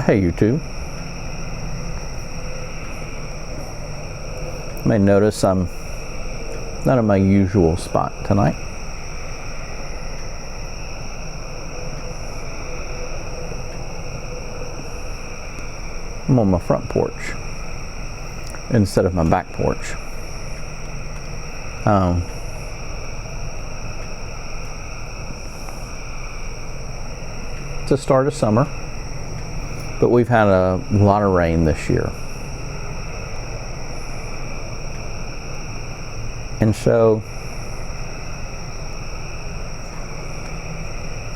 Hey YouTube. You may notice I'm not in my usual spot tonight. I'm on my front porch instead of my back porch. It's the start of summer, but we've had a lot of rain this year. And so,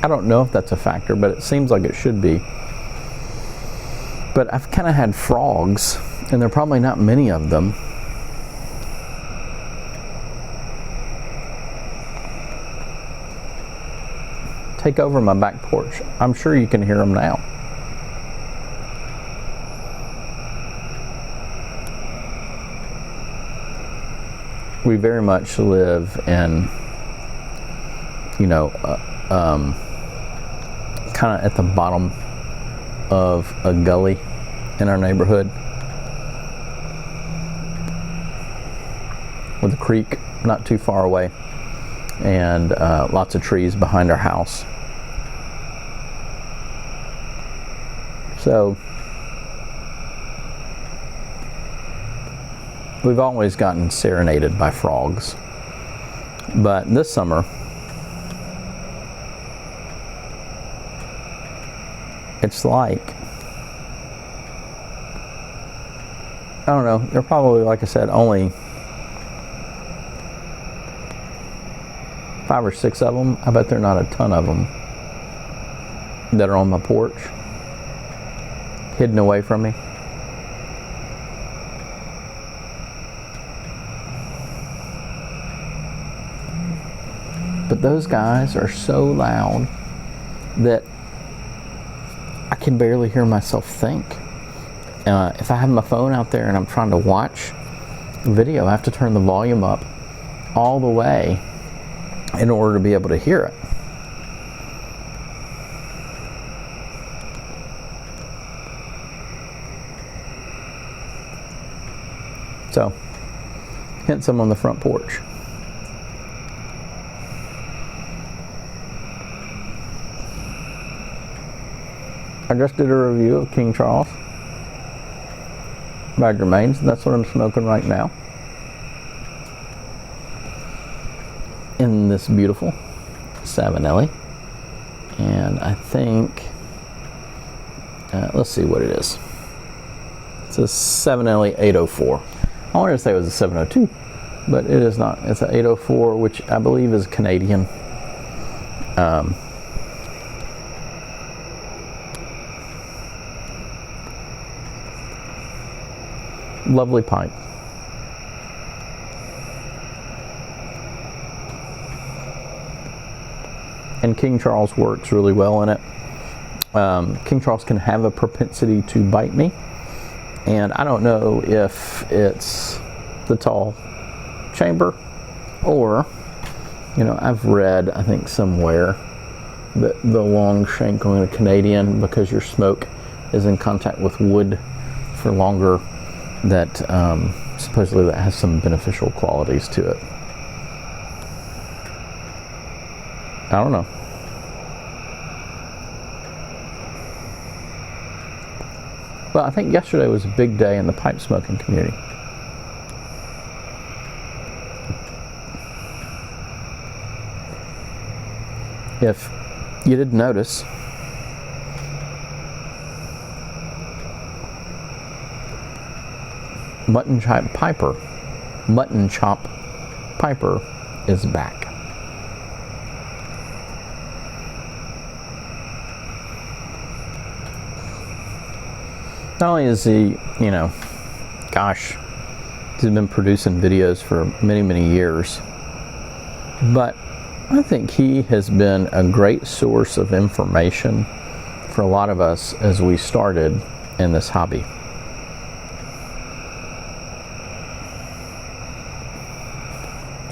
I don't know if that's a factor, but it seems like it should be. But I've kind of had frogs, and there are probably not many of them. Take over my back porch. I'm sure you can hear them now. We very much live in, kind of at the bottom of a gully in our neighborhood with a creek not too far away and lots of trees behind our house. So we've always gotten serenaded by frogs, but this summer it's like, I don't know, there are probably, like I said, only 5 or 6 of them. I bet there are not a ton of them that are on my porch, hidden away from me. But those guys are so loud that I can barely hear myself think. If I have my phone out there and I'm trying to watch video, I have to turn the volume up all the way in order to be able to hear it. So, hence I'm on the front porch. I just did a review of King Charles by Germain's, and that's what I'm smoking right now in this beautiful Savinelli. And I think, let's see what it is. It's a Savinelli 804. I wanted to say it was a 702, but it is not. It's an 804, which I believe is Canadian. Lovely pipe. And King Charles works really well in it. King Charles can have a propensity to bite me, and I don't know if it's the tall chamber or, I've read, I think somewhere, that the long shank on a Canadian, because your smoke is in contact with wood for longer, that supposedly that has some beneficial qualities to it. I don't know. Well, I think yesterday was a big day in the pipe smoking community. If you didn't notice, Mutton Chop Piper is back. Not only is he, he's been producing videos for many, many years, but I think he has been a great source of information for a lot of us as we started in this hobby.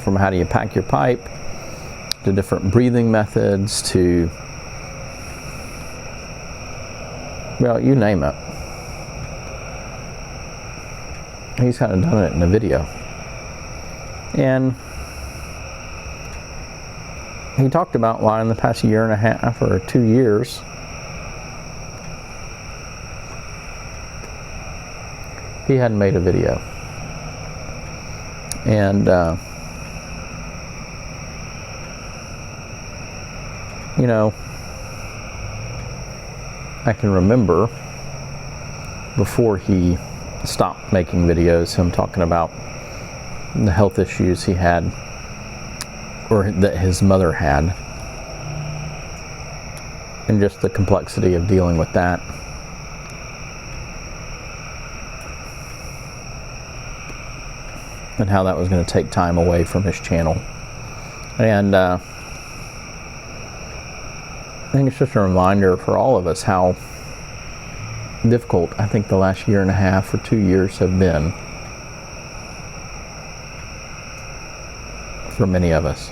From how do you pack your pipe, to different breathing methods, to Well, you name it. He's kind of done it in a video. And he talked about why in the past year and a half or 2 years he hadn't made a video. And you know, I can remember before he stopped making videos, him talking about the health issues he had, or that his mother had, and just the complexity of dealing with that. And how that was going to take time away from his channel. And I think it's just a reminder for all of us how difficult I think the last year and a half or 2 years have been for many of us.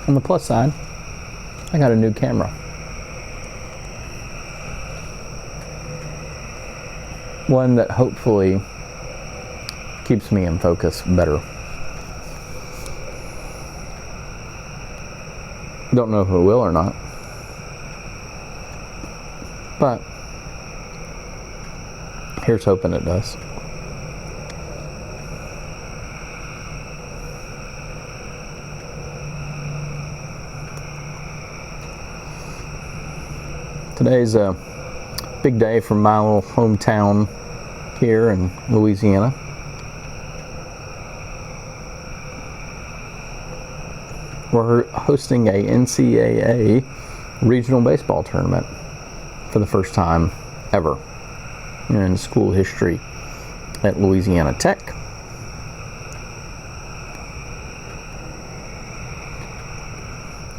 On the plus side, I got a new camera. One that hopefully keeps me in focus better. Don't know if it will or not. But here's hoping it does. Today's a big day from my little hometown here in Louisiana. We're hosting a NCAA regional baseball tournament for the first time ever in school history at Louisiana Tech.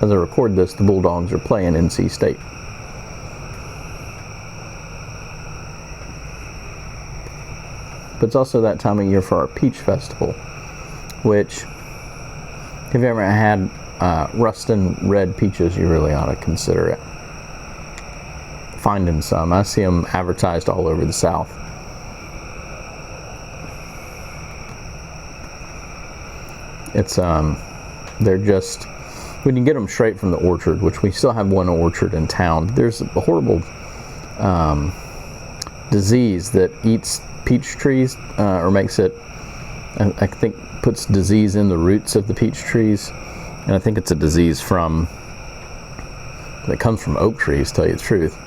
As I record this, the Bulldogs are playing NC State. But it's also that time of year for our Peach Festival, which, if you ever had Ruston red peaches, you really ought to consider it. Finding some. I see them advertised all over the South. It's, they're just, we can get them straight from the orchard, which we still have one orchard in town. There's a horrible disease that eats peach trees, or makes it, I think, puts disease in the roots of the peach trees, and I think it's a disease that comes from oak trees, to tell you the truth.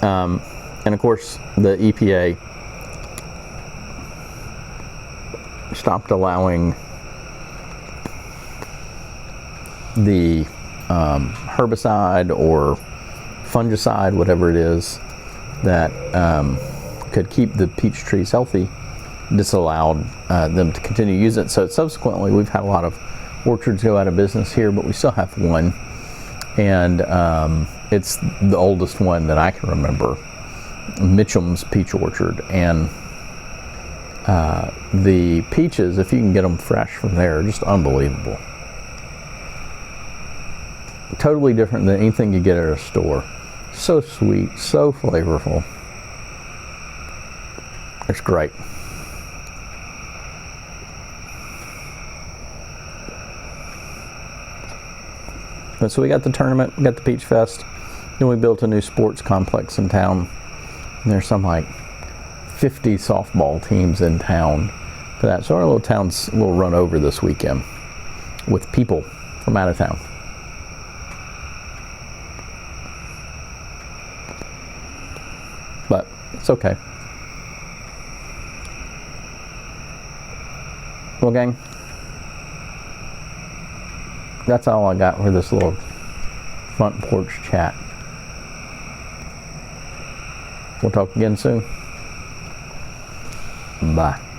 And of course, the EPA stopped allowing the herbicide or fungicide, whatever it is, that could keep the peach trees healthy, disallowed them to continue to use it. So subsequently, we've had a lot of orchards go out of business here, but we still have one, and it's the oldest one that I can remember, Mitchum's Peach Orchard. And the peaches, if you can get them fresh from there, are just unbelievable. Totally different than anything you get at a store. So sweet, so flavorful. It's great. And so we got the tournament, we got the Peach Fest, then we built a new sports complex in town. And there's some like 50 softball teams in town for that. So our little town's a little run over this weekend with people from out of town. But it's okay. Well, gang, that's all I got for this little front porch chat. We'll talk again soon. Bye.